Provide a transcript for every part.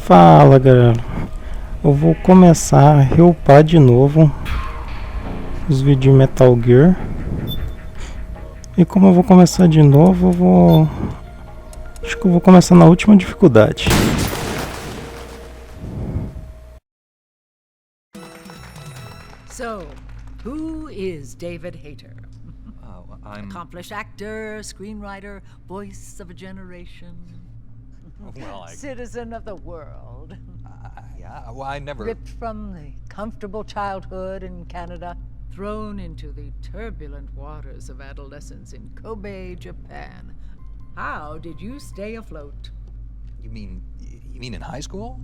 Fala galera, eu vou começar a reupar de novo os vídeos de Metal Gear. E como eu vou começar de novo, acho que eu vou começar na última dificuldade. So, who is David Hayter? I'm... Accomplished actor, screenwriter, voice of a generation. Well, Citizen of the world. yeah, well, I never... Ripped from the comfortable childhood in Canada, thrown into the turbulent waters of adolescence in Kobe, Japan. How did you stay afloat? You mean in high school?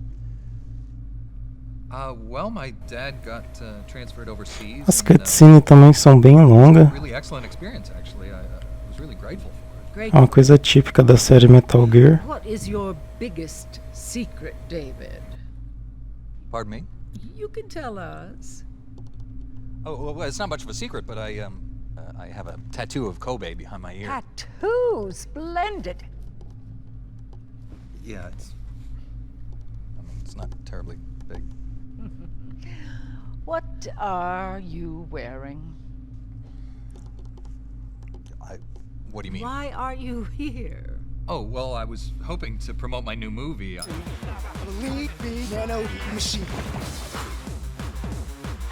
Well, my dad got transferred overseas. As cutscenes também são bem longas. Really excellent experience, actually. I was really grateful for it. É uma coisa típica da série Metal Gear. What is your biggest secret, David? Pardon me? You can tell us. Oh, well, it's not much of a secret, but I have a tattoo of Kobe behind my ear. Tattoo, splendid. Yeah, it's not terribly big. What are you wearing? What do you mean? Why are you here? Oh, well, I was hoping to promote my new movie. Lead the nano machine.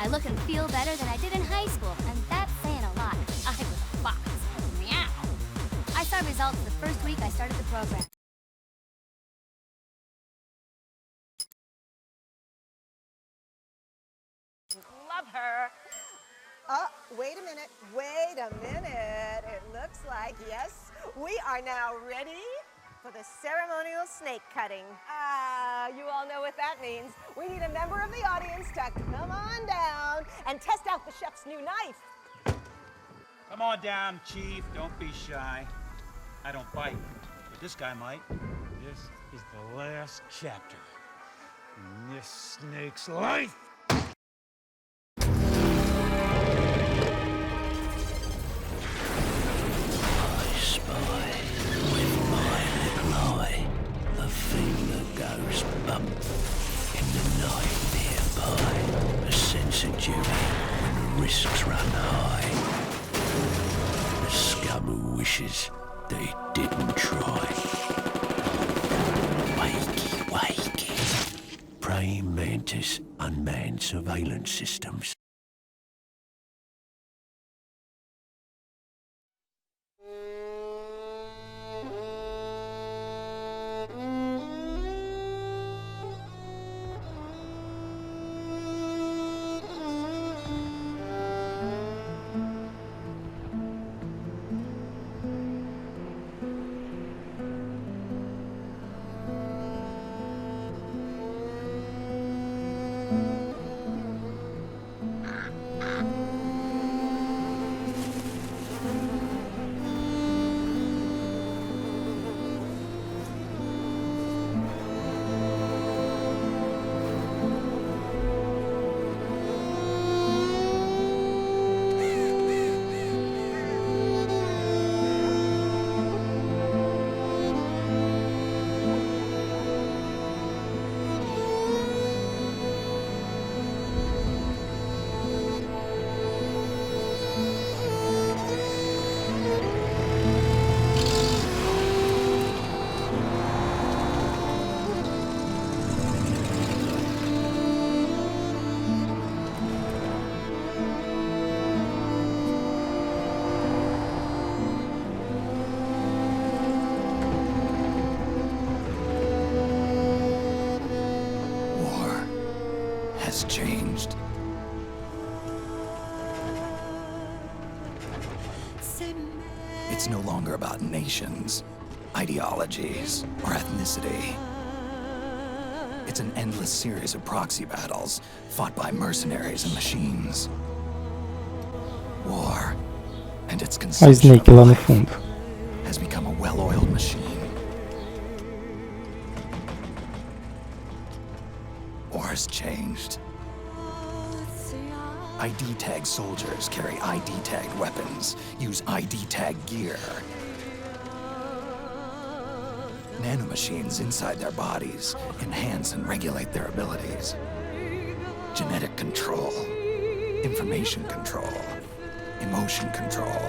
I look and feel better than I did in high school, and that's saying a lot. I was a fox. Meow. I saw results the first week I started the program. Love her. Wait a minute. It looks like, yes, we are now ready for the ceremonial snake cutting. You all know what that means. We need a member of the audience to come on down and test out the chef's new knife. Come on down, Chief. Don't be shy. I don't bite, but this guy might. This is the last chapter in this snake's life. Goes bump in the night nearby. A sense of duty when the risks run high. The scum who wishes they didn't try. Wakey, wakey. Praying mantis unmanned surveillance systems. Changed. It's no longer about nations, ideologies, or ethnicity. It's an endless series of proxy battles fought by mercenaries and machines. War and its consumption Snake of lá no life fundo. has become a well-oiled machine. War has changed. ID tag soldiers carry ID tagged weapons, use ID tag gear. Nanomachines inside their bodies enhance and regulate their abilities. Genetic control, information control, emotion control,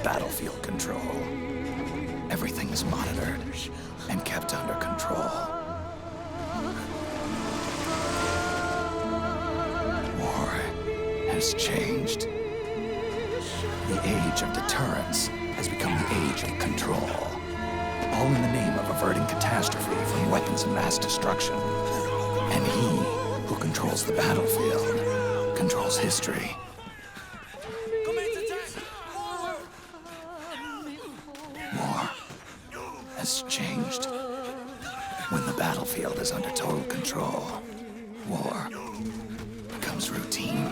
battlefield control. Everything is monitored and kept under control. War has changed. The age of deterrence has become the age of control. All in the name of averting catastrophe from weapons of mass destruction. And he who controls the battlefield controls history. War has changed. When the battlefield is under total control, war becomes routine.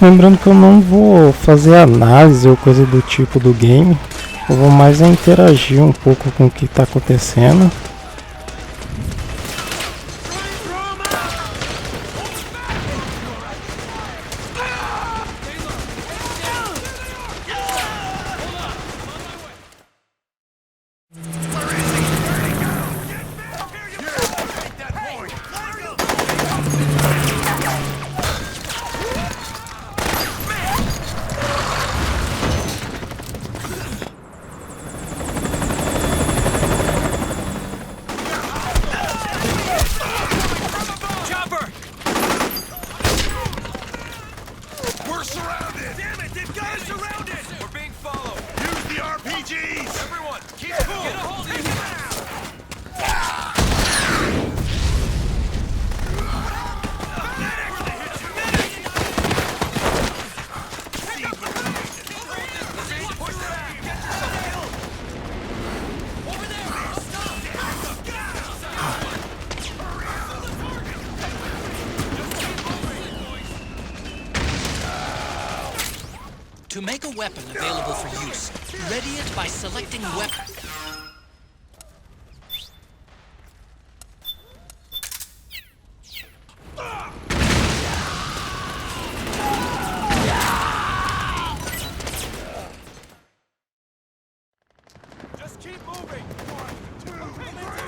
Lembrando que eu não vou fazer análise ou coisa do tipo do game, eu vou mais interagir um pouco com o que está acontecendo. To make a weapon available for use, ready it by selecting weapon. Just keep moving. 1, 2, 3.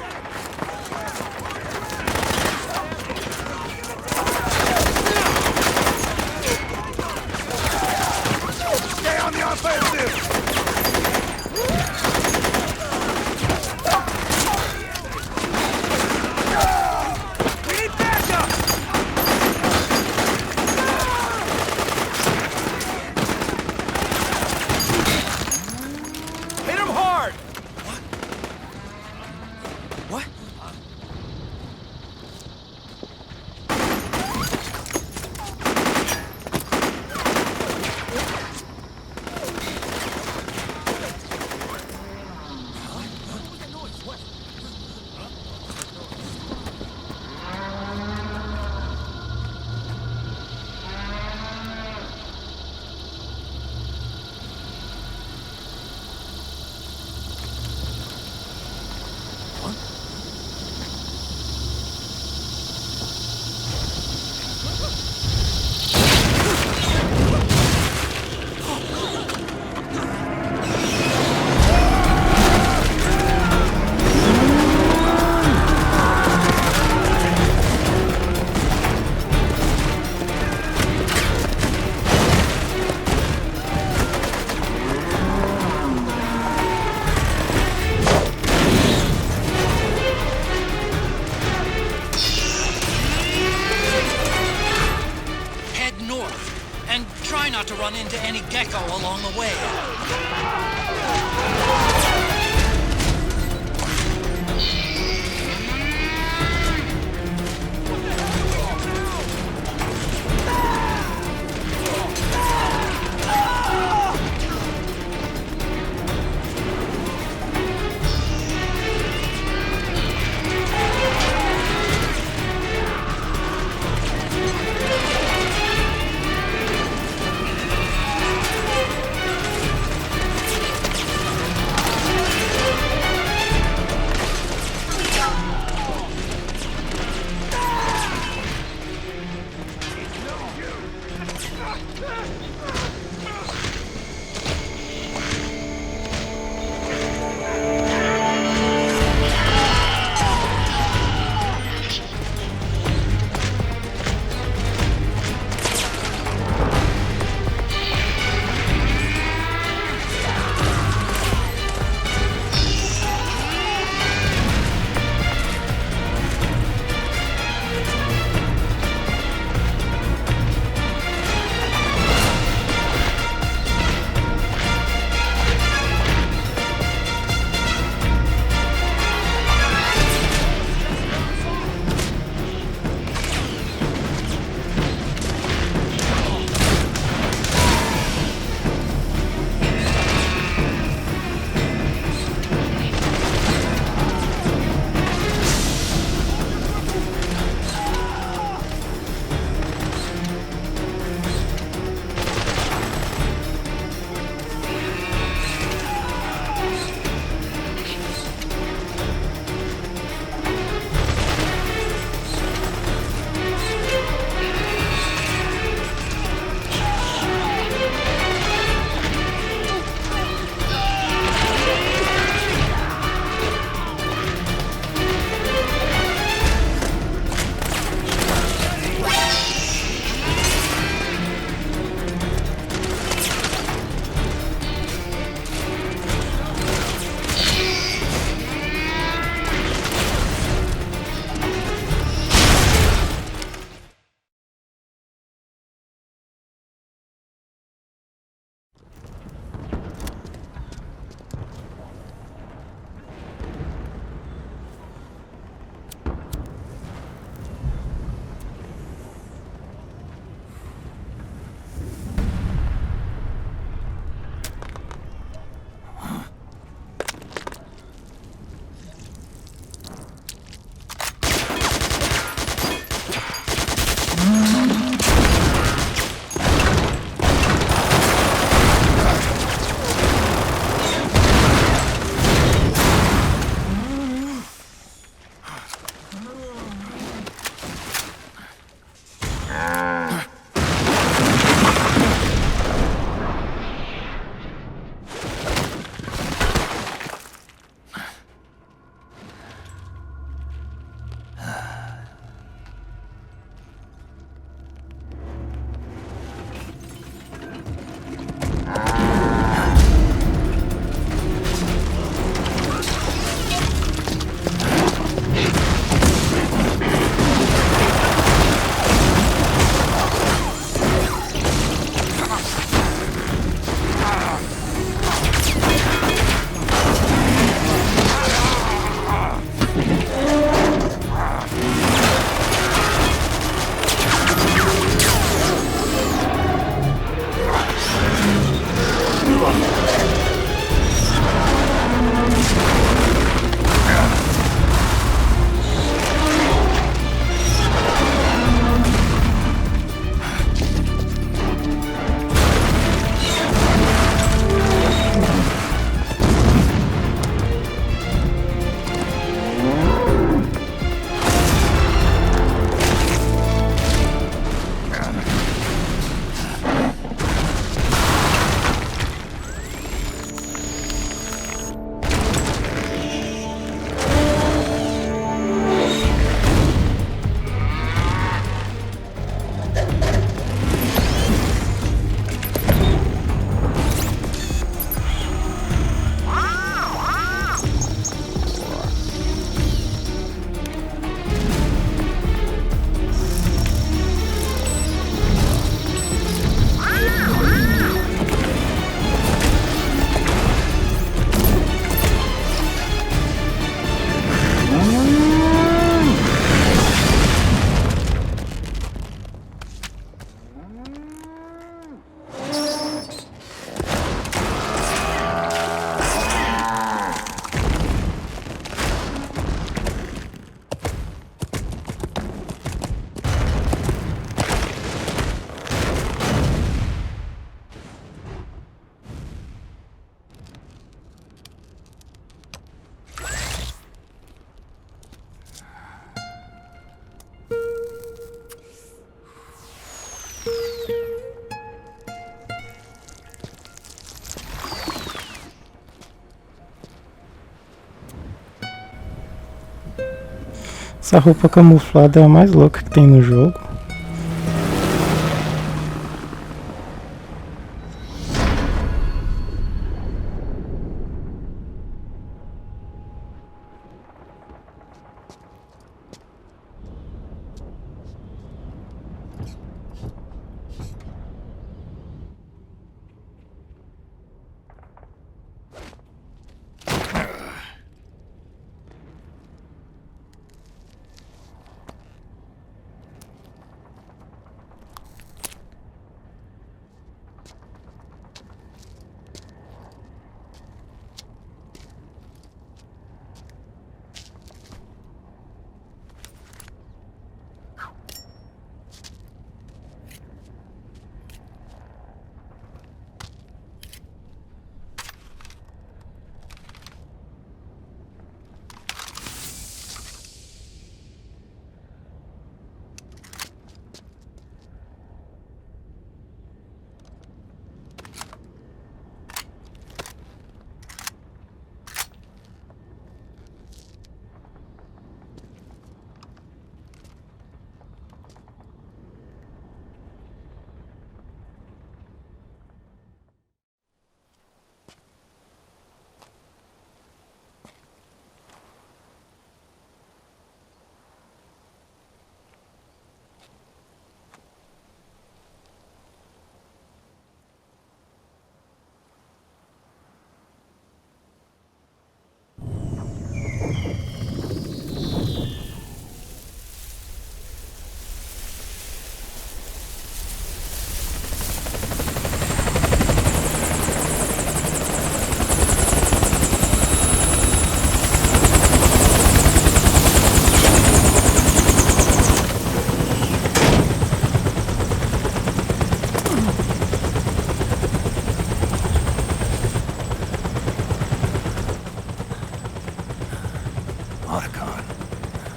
Stay on the offensive! to run into any gecko along the way. Essa roupa camuflada é a mais louca que tem no jogo.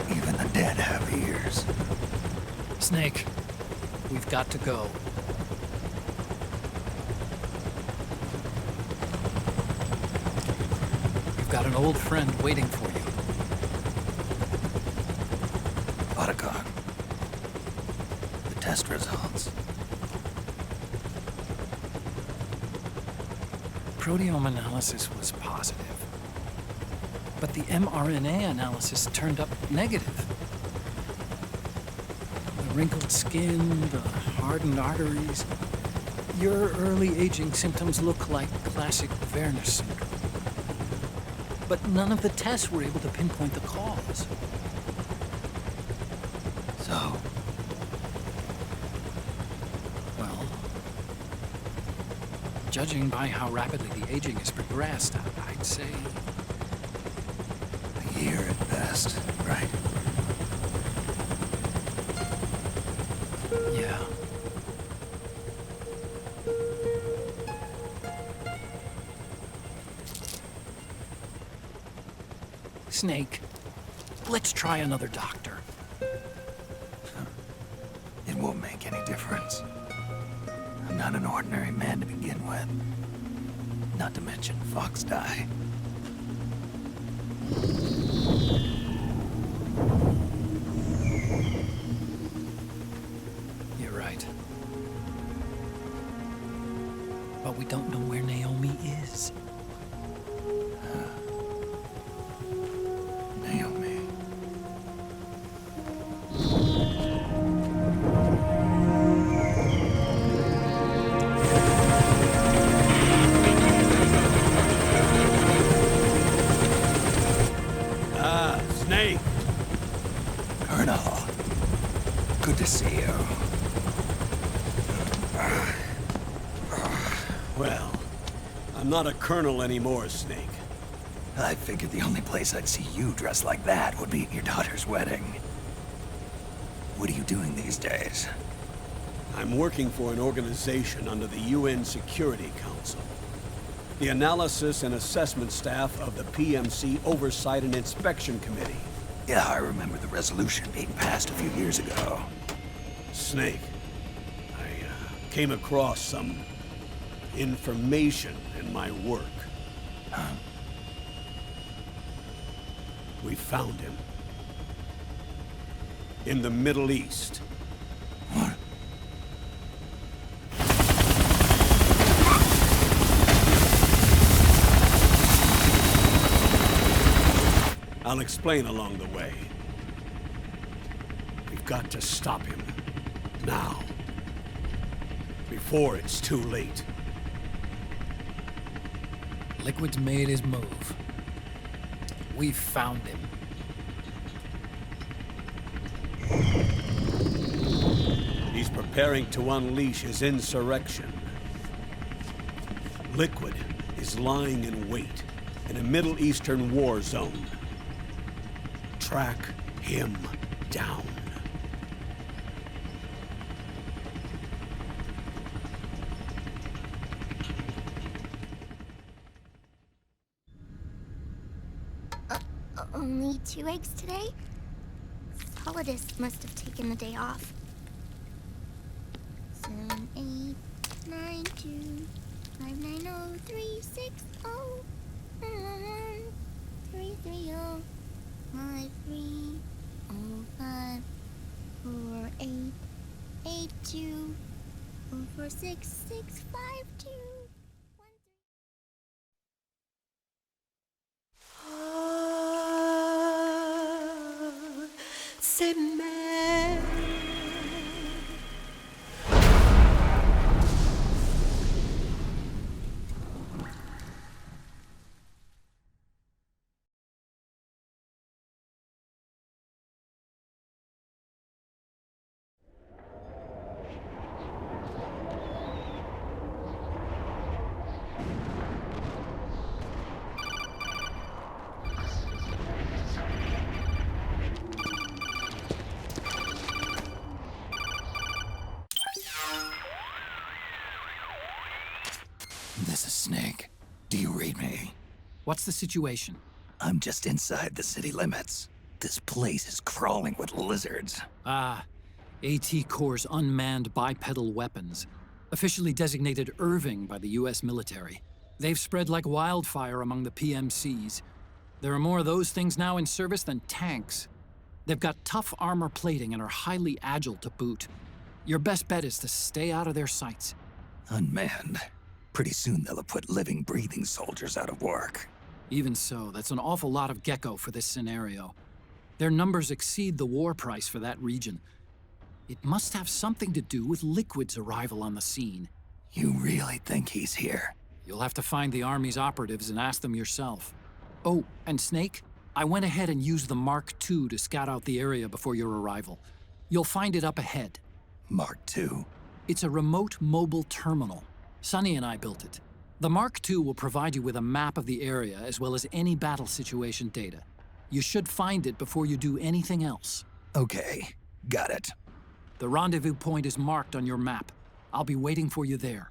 Even the dead have ears. Snake, we've got to go. You've got an old friend waiting for you. Otacon. The test results. Proteome analysis was positive. But the mRNA analysis turned up negative. The wrinkled skin, the hardened arteries. Your early aging symptoms look like classic Werner syndrome. But none of the tests were able to pinpoint the cause. So? Well, judging by how rapidly the aging has progressed, I'd say... A year at best, right? Yeah. Snake, let's try another doctor. It won't make any difference. I'm not an ordinary man to begin with. Not to mention Fox die. You're right. But we don't know where Naomi is. Naomi. Snake! Colonel. Good to see you. Well, I'm not a colonel anymore, Snake. I figured the only place I'd see you dressed like that would be at your daughter's wedding. What are you doing these days? I'm working for an organization under the UN Security Council. The Analysis and Assessment Staff of the PMC Oversight and Inspection Committee. Yeah, I remember the resolution being passed a few years ago. Snake, I came across some information in my work. Huh? We found him. in the Middle East. What? I'll explain along the way. We've got to stop him. Now. Before it's too late. Liquid's made his move. We've found him. He's preparing to unleash his insurrection. Liquid is lying in wait in a Middle Eastern war zone. Track him down. Only 2 eggs today? Solidus must have taken the day off. 7, 8, 9, 2, 5, 9, 0, 3, 6, 0, 3, 3, 0, 5, 3, 0, 5, 4, 8, 8, 2, 0, 4, 6, 6, 5, 2. This is Snake. Do you read me? What's the situation? I'm just inside the city limits. This place is crawling with lizards. Ah, AT Corps' unmanned bipedal weapons. Officially designated Irving by the US military. They've spread like wildfire among the PMCs. There are more of those things now in service than tanks. They've got tough armor plating and are highly agile to boot. Your best bet is to stay out of their sights. Unmanned. Pretty soon they'll have put living, breathing soldiers out of work. Even so, that's an awful lot of gecko for this scenario. Their numbers exceed the war price for that region. It must have something to do with Liquid's arrival on the scene. You really think he's here? You'll have to find the Army's operatives and ask them yourself. Oh, and Snake, I went ahead and used the Mark II to scout out the area before your arrival. You'll find it up ahead. Mark II? It's a remote mobile terminal. Sonny and I built it. The Mark II will provide you with a map of the area as well as any battle situation data. You should find it before you do anything else. Okay, got it. The rendezvous point is marked on your map. I'll be waiting for you there.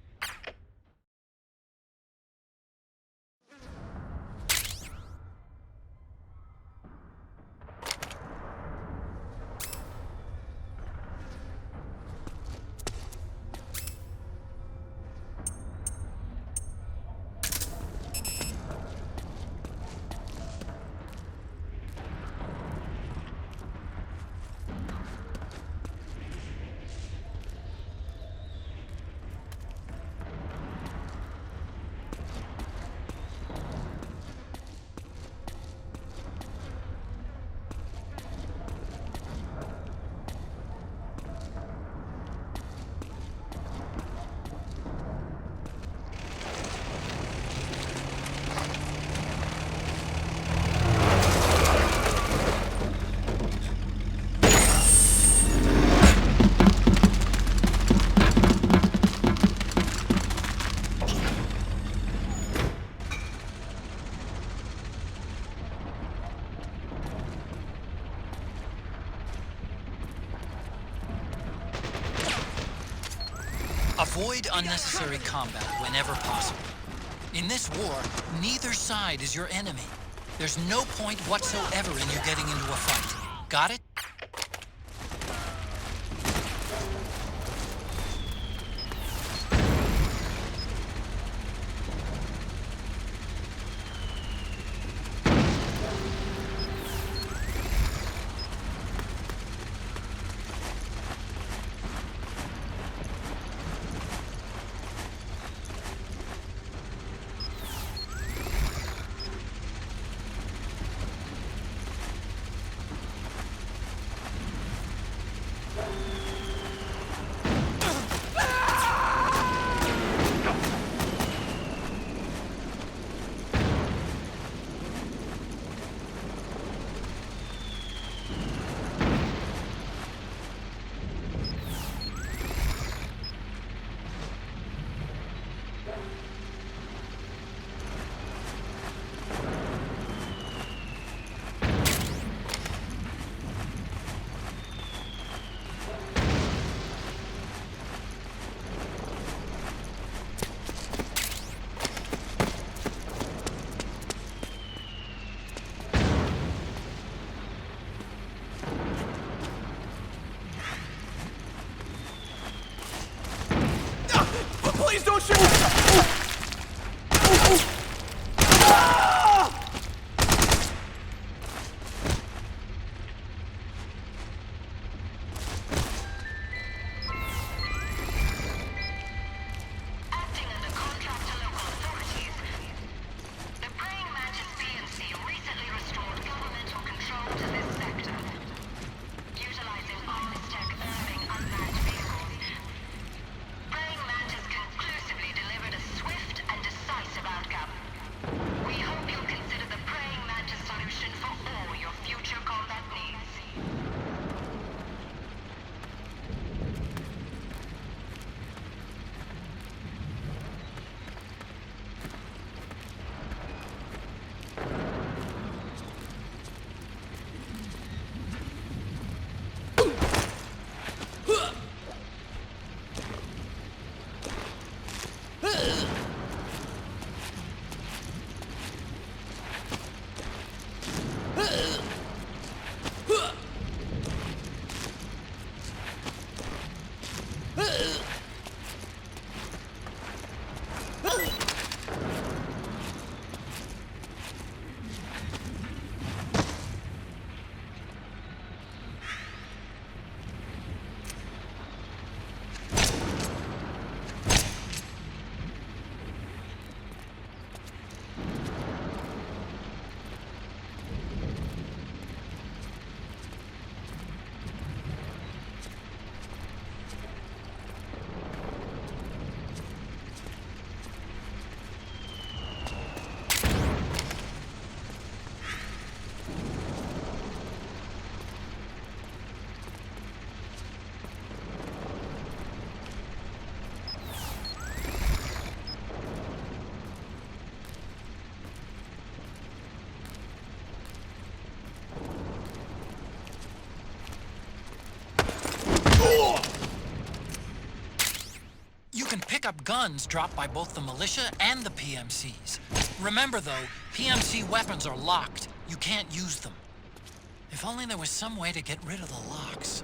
Avoid unnecessary combat whenever possible. In this war, neither side is your enemy. There's no point whatsoever in you getting into a fight. Got it? Please don't shoot! Acting under contract to local authorities, the Praying Mantis PNC recently restored governmental control to this sector. Utilizing Armistech Irving unmanned vehicles, Praying Mantis conclusively delivered a swift and decisive outcome. We hope you'll consider the Praying Mantis solution for all your future combat needs. You can pick up guns dropped by both the militia and the PMCs. Remember though, PMC weapons are locked. You can't use them. If only there was some way to get rid of the locks.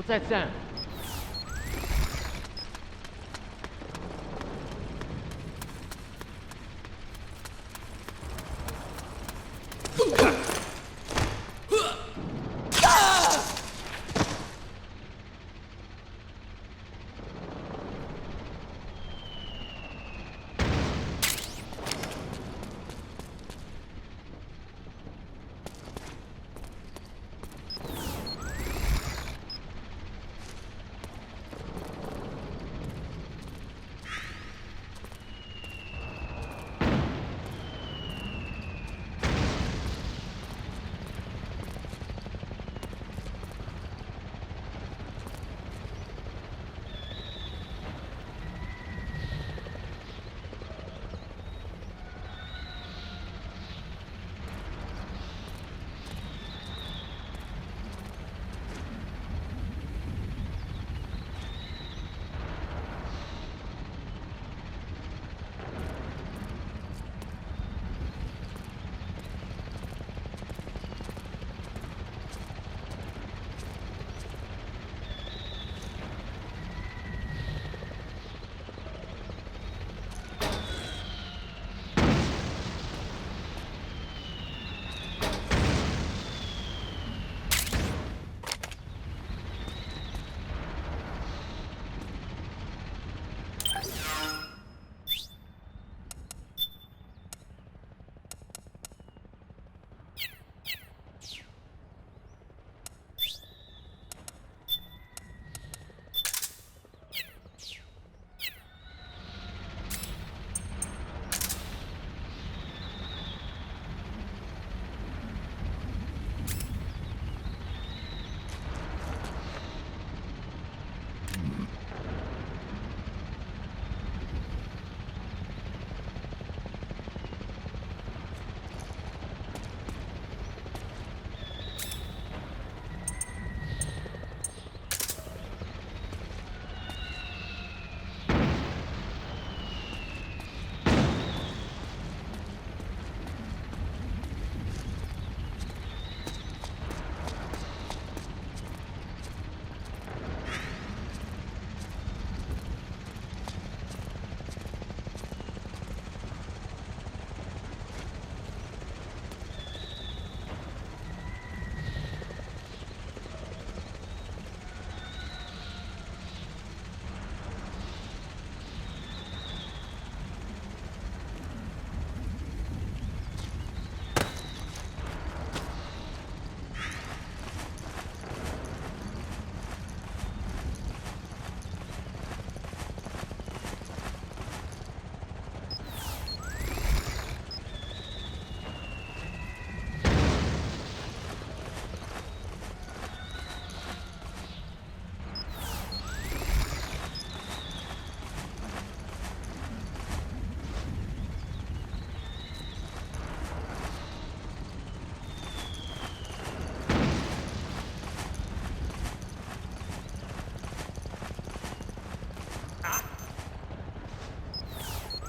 that sound?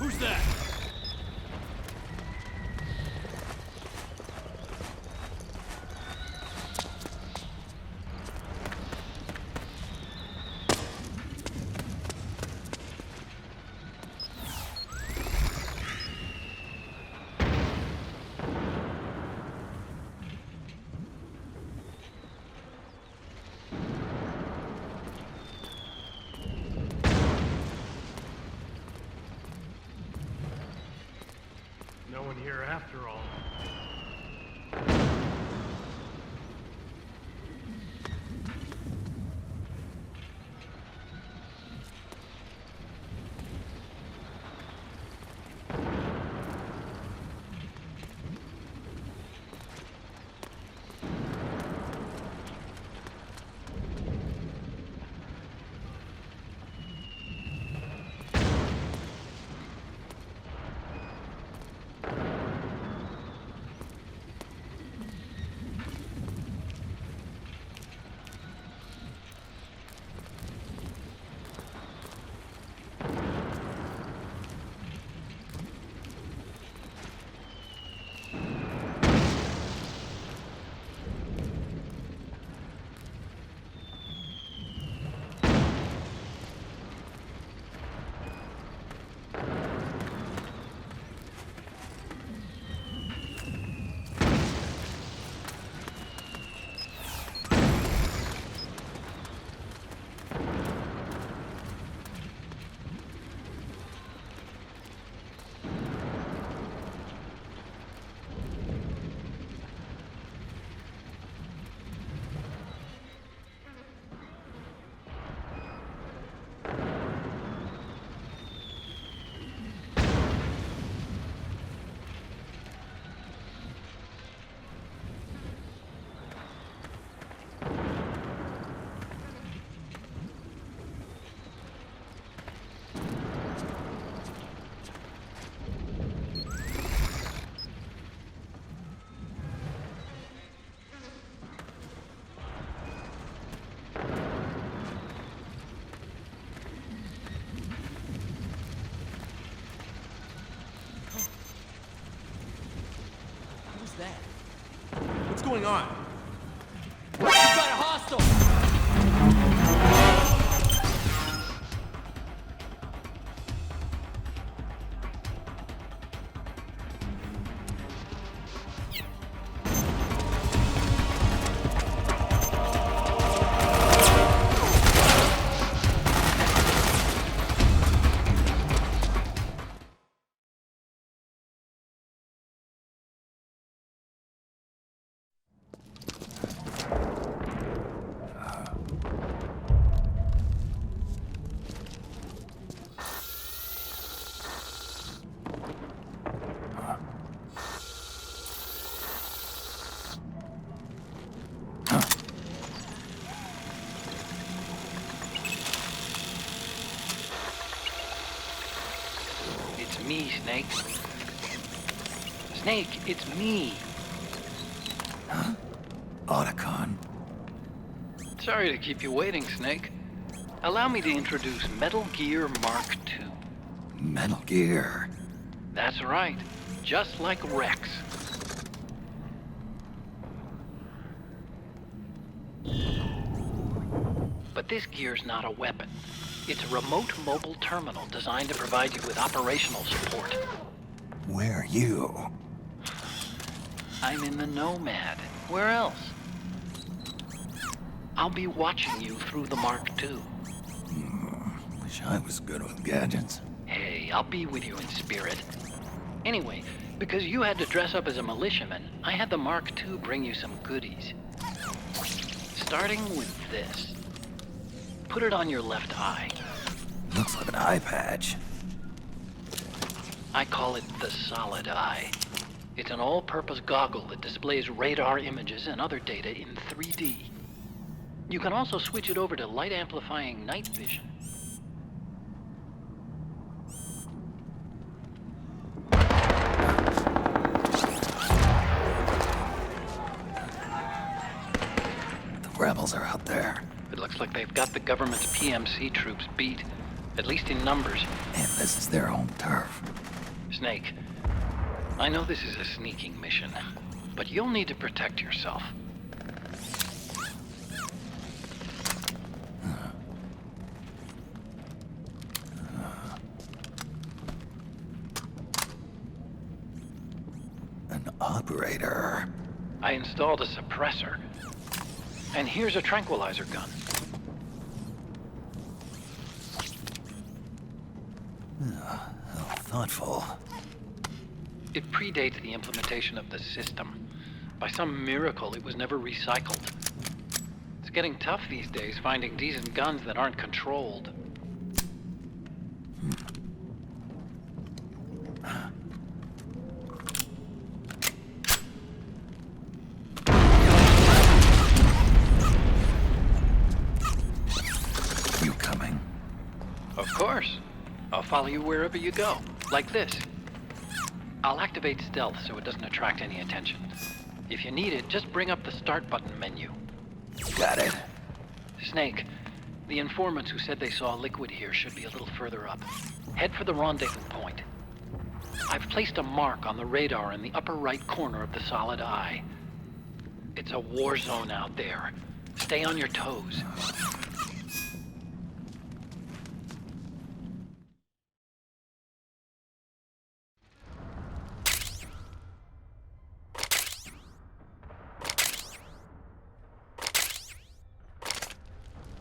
Who's that? No one here after all. going on? You got a hostile! It's me, Snake. Snake, it's me. Huh? Otacon. Sorry to keep you waiting, Snake. Allow me to introduce Metal Gear Mark II. Metal Gear. That's right. Just like Rex. But this gear's not a weapon. It's a remote mobile terminal designed to provide you with operational support. Where are you? I'm in the Nomad. Where else? I'll be watching you through the Mark II. Wish I was good with gadgets. Hey, I'll be with you in spirit. Anyway, because you had to dress up as a militiaman, I had the Mark II bring you some goodies. Starting with this. Put it on your left eye. Looks like an eye patch. I call it the Solid Eye. It's an all-purpose goggle that displays radar images and other data in 3D. You can also switch it over to light-amplifying night vision. The rebels are out there. It looks like they've got the government's PMC troops beat, at least in numbers. And this is their home turf. Snake, I know this is a sneaking mission, but you'll need to protect yourself. An operator. I installed a suppressor. And here's a tranquilizer gun. How thoughtful. It predates the implementation of the system. By some miracle, it was never recycled. It's getting tough these days finding decent guns that aren't controlled. You coming? Of course. I'll follow you wherever you go, like this. I'll activate stealth so it doesn't attract any attention. If you need it, just bring up the start button menu. Got it. Snake, the informants who said they saw liquid here should be a little further up. Head for the rendezvous point. I've placed a mark on the radar in the upper right corner of the Solid Eye. It's a war zone out there. Stay on your toes.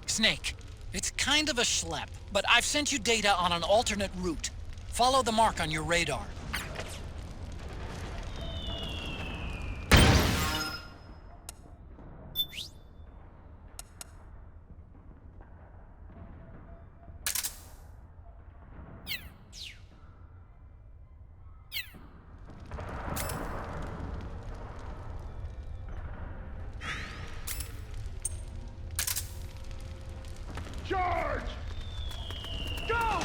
Snake, it's kind of a schlep, but I've sent you data on an alternate route. Follow the mark on your radar. Charge! Go!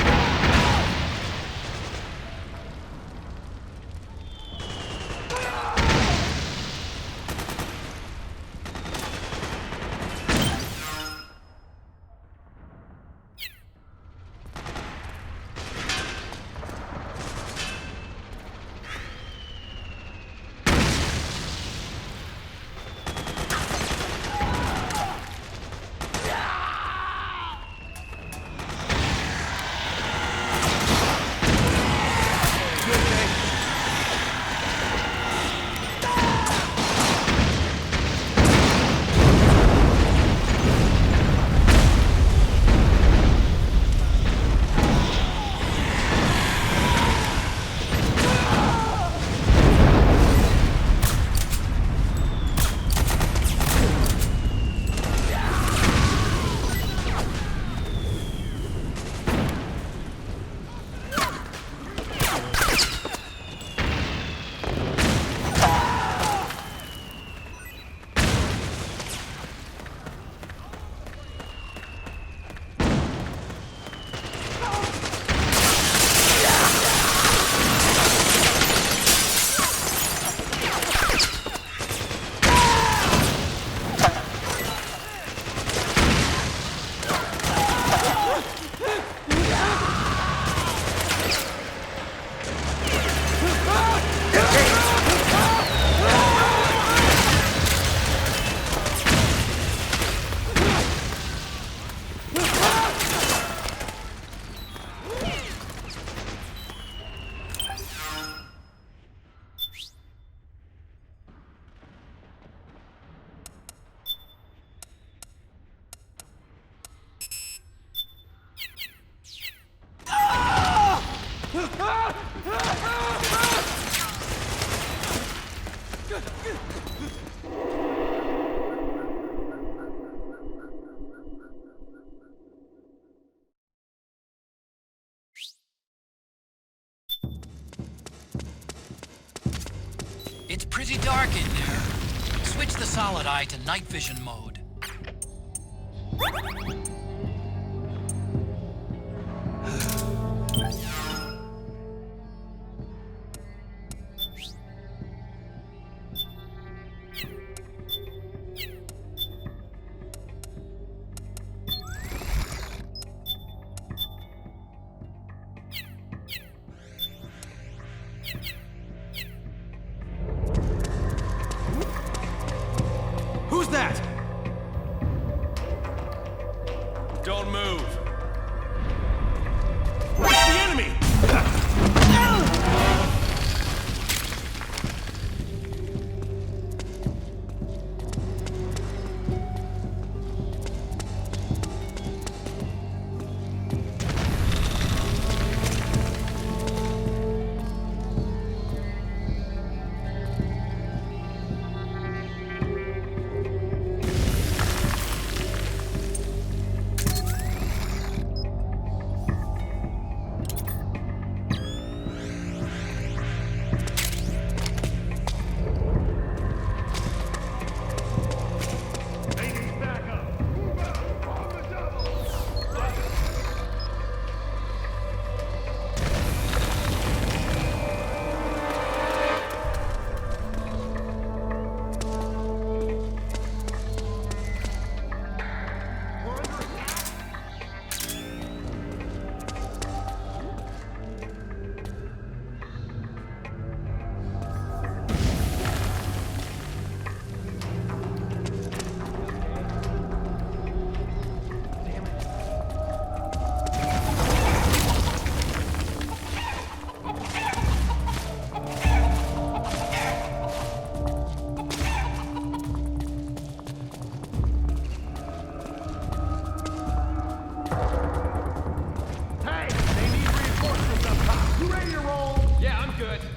Pretty dark in there. Switch the solid eye to night vision mode. Who's that? Don't move. It's the enemy!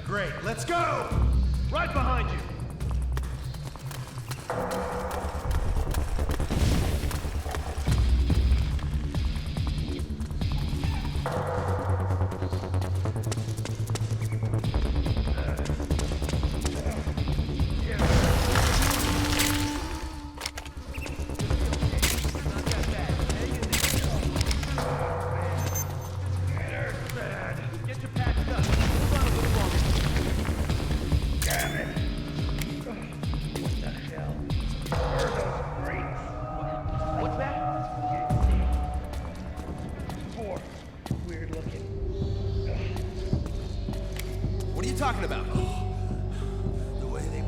Great, let's go! Right behind you! What are you talking about? The way they...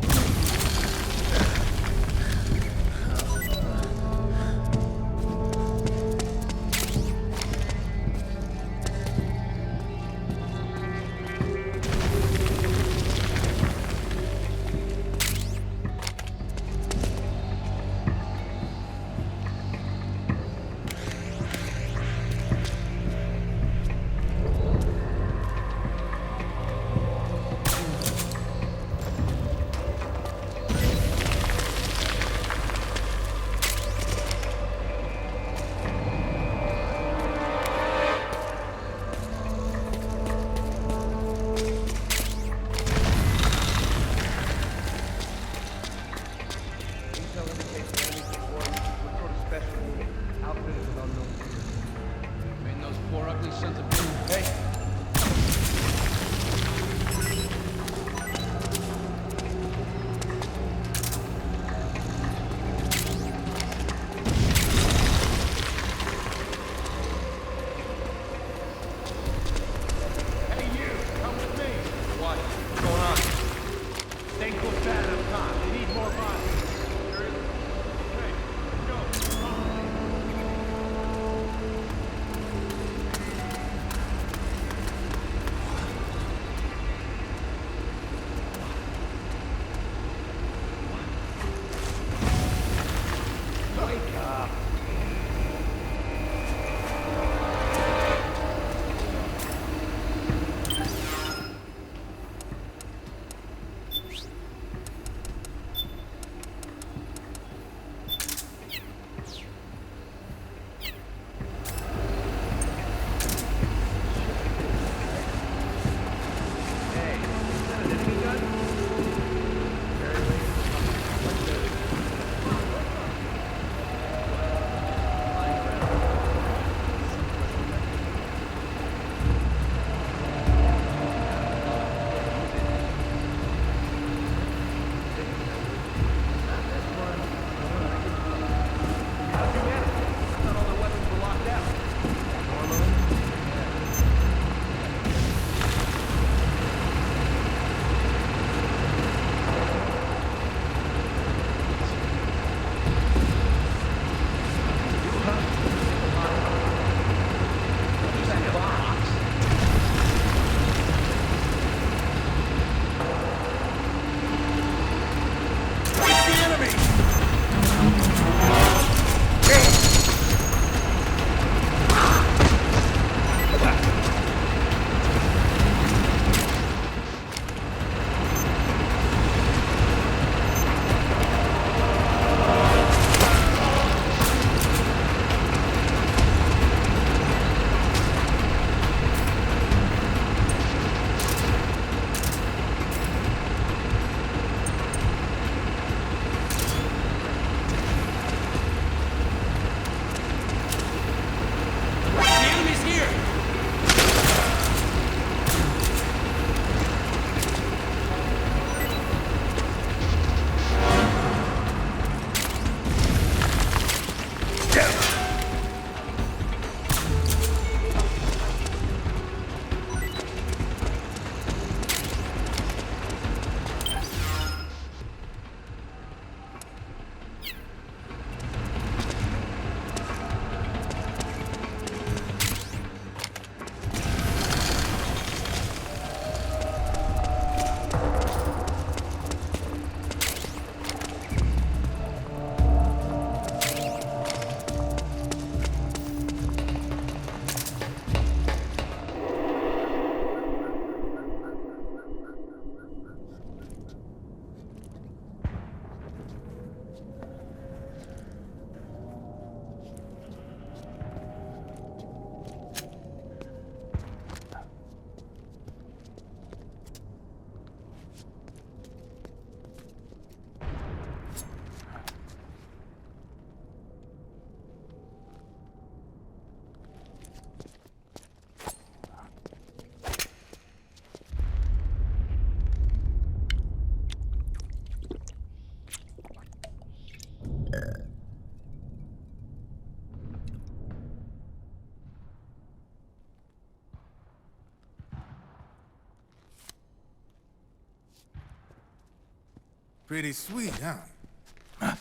Pretty sweet, huh?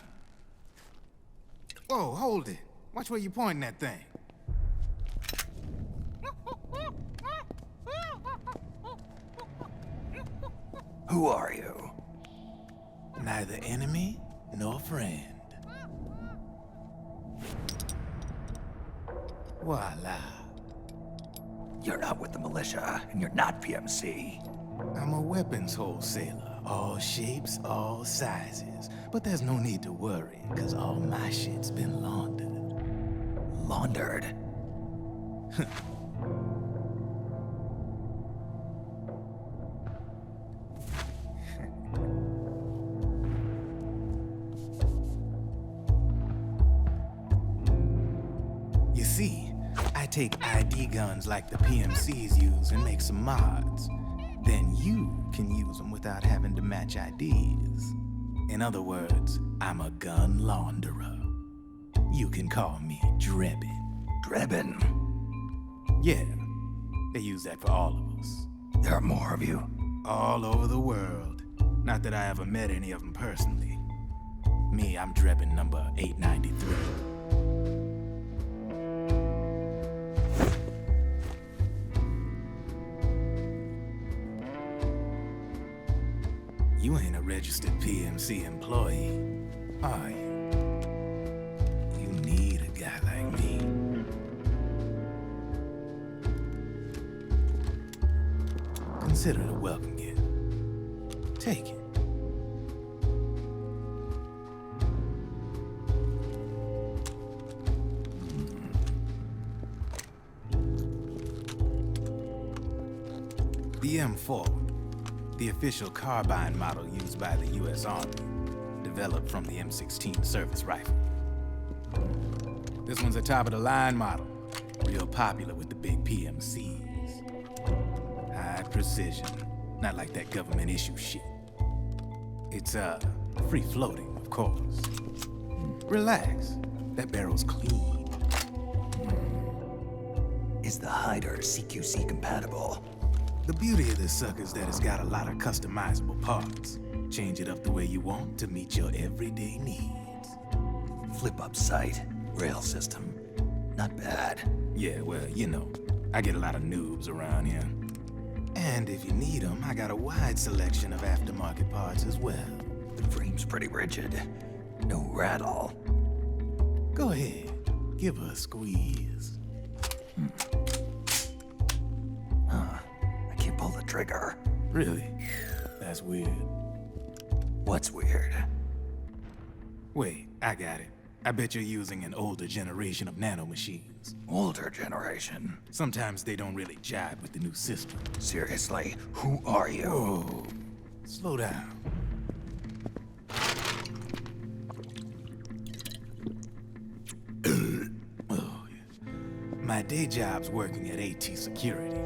Whoa, hold it. Watch where you're pointing that thing. Who are you? Neither enemy nor friend. Voila. You're not with the militia, and you're not PMC. I'm a weapons wholesaler. All shapes, all sizes. But there's no need to worry, because all my shit's been laundered. Laundered? You see, I take ID guns like the PMCs use and make some mods. Then you can use them without having to match IDs. In other words, I'm a gun launderer. You can call me Drebin. Drebin? Yeah, they use that for all of us. There are more of you? All over the world. Not that I ever met any of them personally. Me, I'm Drebin number 893. You ain't a registered PMC employee, are you? You need a guy like me. Consider it a welcome gift. Take it. The M4. The official carbine model used by the U.S. Army, developed from the M16 service rifle. This one's a top-of-the-line model, real popular with the big PMCs. High precision, not like that government issue shit. It's, free-floating, of course. Relax, that barrel's clean. Is the hider CQC compatible? The beauty of this sucker is that it's got a lot of customizable parts. Change it up the way you want to meet your everyday needs. Flip-up sight, rail system. Not bad. Yeah, well, you know, I get a lot of noobs around here. And if you need them, I got a wide selection of aftermarket parts as well. The frame's pretty rigid. No rattle. Go ahead, give her a squeeze. Pull the trigger. Really? That's weird. What's weird? Wait, I got it. I bet you're using an older generation of nanomachines. Older generation? Sometimes they don't really jive with the new system. Seriously, who are you? Whoa. Slow down. Oh, yeah. My day job's working at AT Security.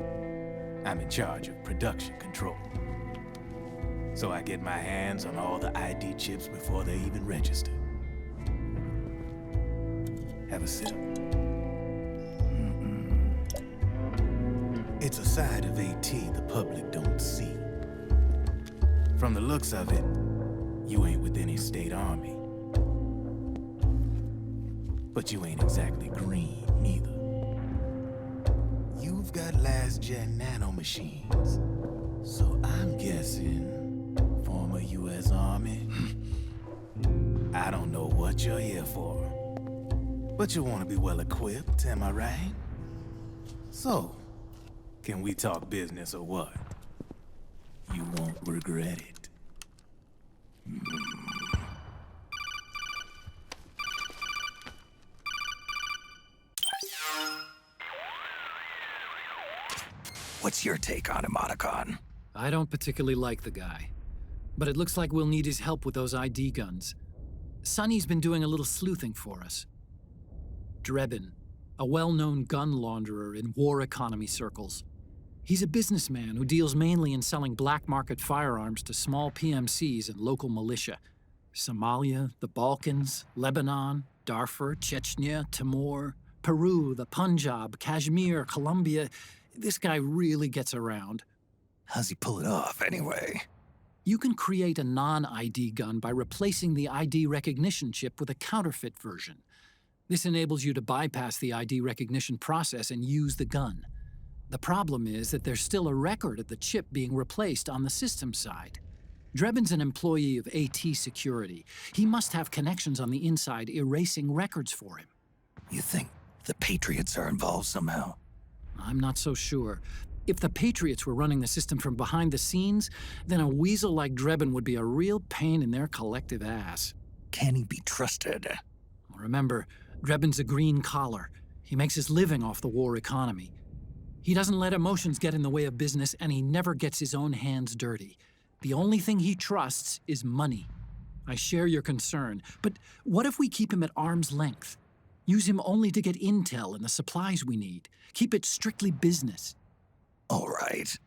I'm in charge of production control. So I get my hands on all the ID chips before they even register. Have a sip. It's a side of AT the public don't see. From the looks of it, you ain't with any state army. But you ain't exactly green, neither. You've got last-gen nanomachines. So I'm guessing former U.S. Army. I don't know what you're here for. But you want to be well-equipped, am I right? So, can we talk business or what? You won't regret it. What's your take on him, Otacon? I don't particularly like the guy. But it looks like we'll need his help with those ID guns. Sonny's been doing a little sleuthing for us. Drebin, a well-known gun launderer in war economy circles. He's a businessman who deals mainly in selling black market firearms to small PMCs and local militia. Somalia, the Balkans, Lebanon, Darfur, Chechnya, Timor, Peru, the Punjab, Kashmir, Colombia. This guy really gets around. How's he pull it off, anyway? You can create a non-ID gun by replacing the ID recognition chip with a counterfeit version. This enables you to bypass the ID recognition process and use the gun. The problem is that there's still a record of the chip being replaced on the system side. Drebin's an employee of AT Security. He must have connections on the inside erasing records for him. You think the Patriots are involved somehow? I'm not so sure. If the Patriots were running the system from behind the scenes, then a weasel like Drebin would be a real pain in their collective ass. Can he be trusted? Remember, Drebin's a green collar. He makes his living off the war economy. He doesn't let emotions get in the way of business, and he never gets his own hands dirty. The only thing he trusts is money. I share your concern, but what if we keep him at arm's length? Use him only to get intel and the supplies we need. Keep it strictly business. All right.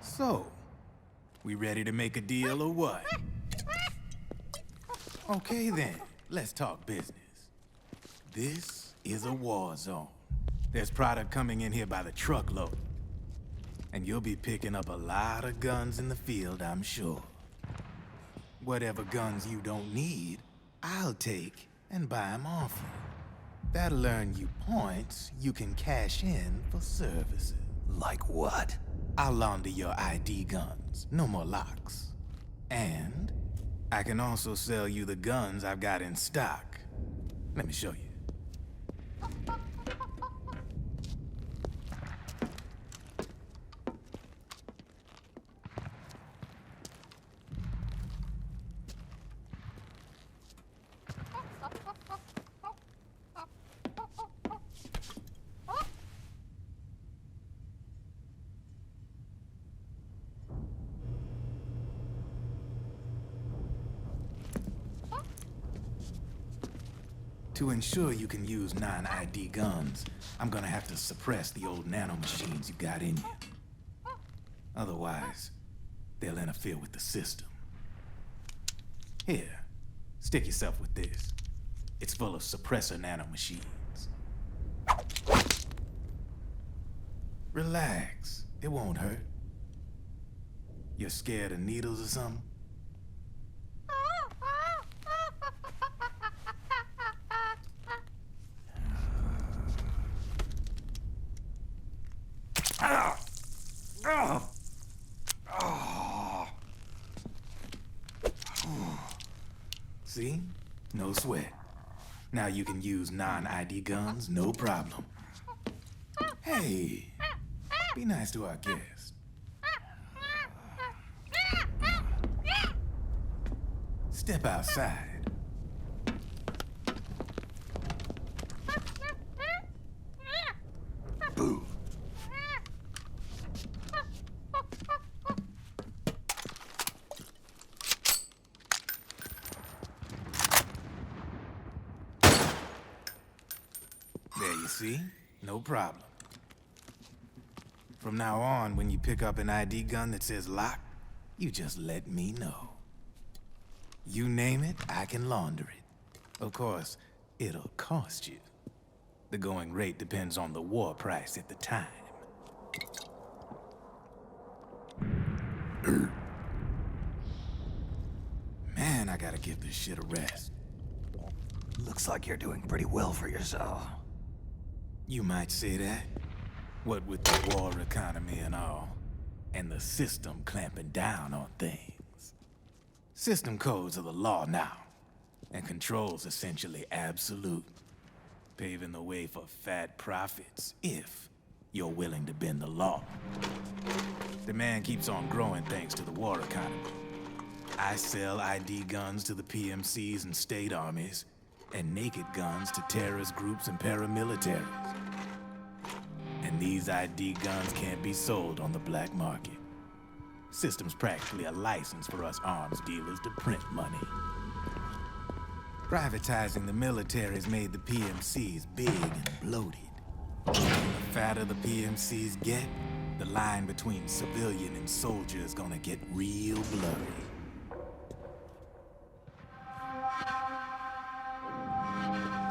So, we ready to make a deal or what? Okay then, let's talk business. This is a war zone. There's product coming in here by the truckload. And you'll be picking up a lot of guns in the field, I'm sure. Whatever guns you don't need, I'll take and buy them off you. That'll earn you points you can cash in for services. Like what? I'll launder your ID guns, no more locks. And I can also sell you the guns I've got in stock. Let me show you. To ensure you can use non-ID guns, I'm gonna have to suppress the old nanomachines you got in you. Otherwise, they'll interfere with the system. Here, stick yourself with this. It's full of suppressor nanomachines. Relax, it won't hurt. You're scared of needles or something? See? No sweat. Now you can use non-ID guns, no problem. Hey, be nice to our guest. Step outside. Boo. There you see? No problem. From now on, when you pick up an ID gun that says lock, you just let me know. You name it, I can launder it. Of course, it'll cost you. The going rate depends on the war price at the time. Man, I gotta give this shit a rest. Looks like you're doing pretty well for yourself. You might say that. What with the war economy and all, and the system clamping down on things. System codes are the law now, and control's essentially absolute, paving the way for fat profits if you're willing to bend the law. Demand keeps on growing thanks to the war economy. I sell ID guns to the PMCs and state armies, and naked guns to terrorist groups and paramilitaries. And these ID guns can't be sold on the black market. System's practically a license for us arms dealers to print money. Privatizing the military's made the PMCs big and bloated. The fatter the PMCs get, the line between civilian and soldier is gonna get real blurry.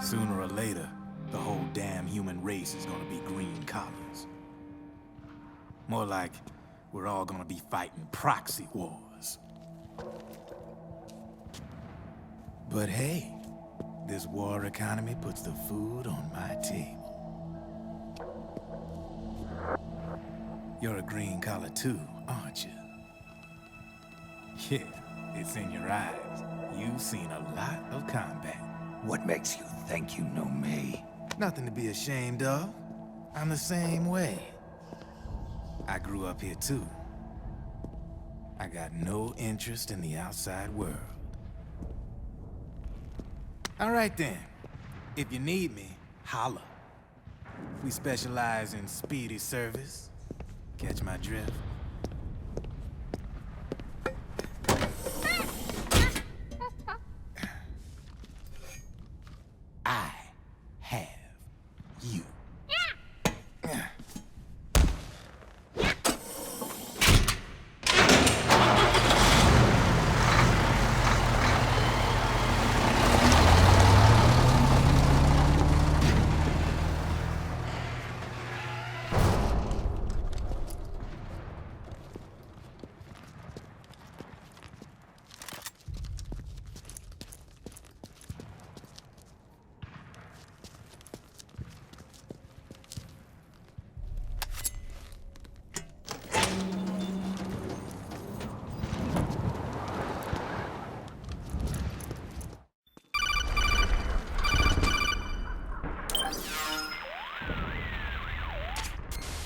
Sooner or later, the whole damn human race is gonna be green collars. More like we're all gonna be fighting proxy wars. But hey, this war economy puts the food on my table. You're a green collar too, aren't you? Yeah, it's in your eyes. You've seen a lot of combat. What makes you think you know me? Nothing to be ashamed of. I'm the same way. I grew up here too. I got no interest in the outside world. All right then. If you need me, holla. We specialize in speedy service. Catch my drift? I have you.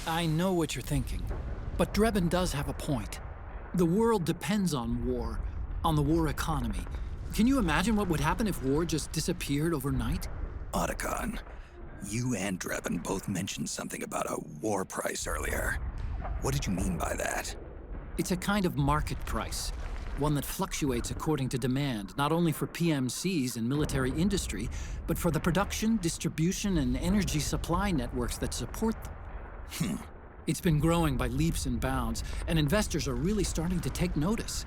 I know what you're thinking, but Drebin does have a point. The world depends on war, on the war economy. Can you imagine what would happen if war just disappeared overnight? Otacon, you and Drebin both mentioned something about a war price earlier. What did you mean by that? It's a kind of market price, one that fluctuates according to demand, not only for PMCs and military industry, but for the production, distribution, and energy supply networks that support them. It's been growing by leaps and bounds, and investors are really starting to take notice.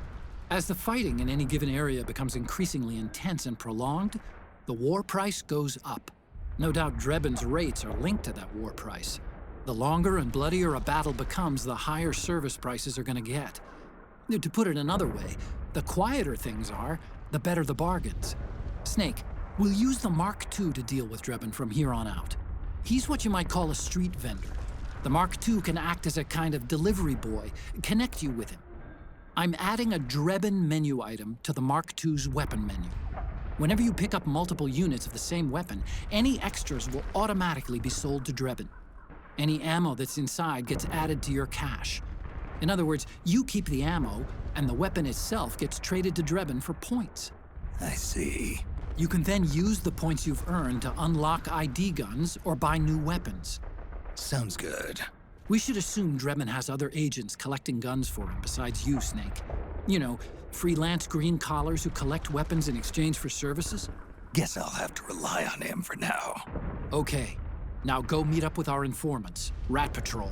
As the fighting in any given area becomes increasingly intense and prolonged, the war price goes up. No doubt Drebin's rates are linked to that war price. The longer and bloodier a battle becomes, the higher service prices are going to get. To put it another way, the quieter things are, the better the bargains. Snake, we'll use the Mark II to deal with Drebin from here on out. He's what you might call a street vendor. The Mark II can act as a kind of delivery boy, connect you with him. I'm adding a Drebin menu item to the Mark II's weapon menu. Whenever you pick up multiple units of the same weapon, any extras will automatically be sold to Drebin. Any ammo that's inside gets added to your cache. In other words, you keep the ammo, and the weapon itself gets traded to Drebin for points. I see. You can then use the points you've earned to unlock ID guns or buy new weapons. Sounds good. We should assume Drebin has other agents collecting guns for him besides you, Snake. You know, freelance green collars who collect weapons in exchange for services? Guess I'll have to rely on him for now. Okay. Now go meet up with our informants, Rat Patrol.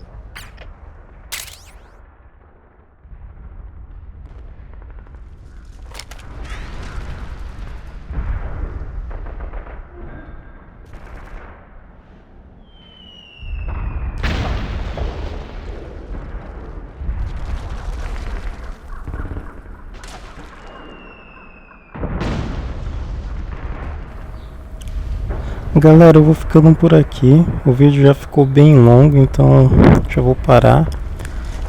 Galera, eu vou ficando por aqui. O vídeo já ficou bem longo, então já vou parar.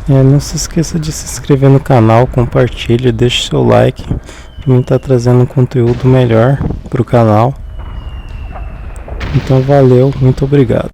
Não se esqueça de se inscrever no canal, compartilhe, deixe seu like para mim estar trazendo um conteúdo melhor para o canal. Então valeu, muito obrigado.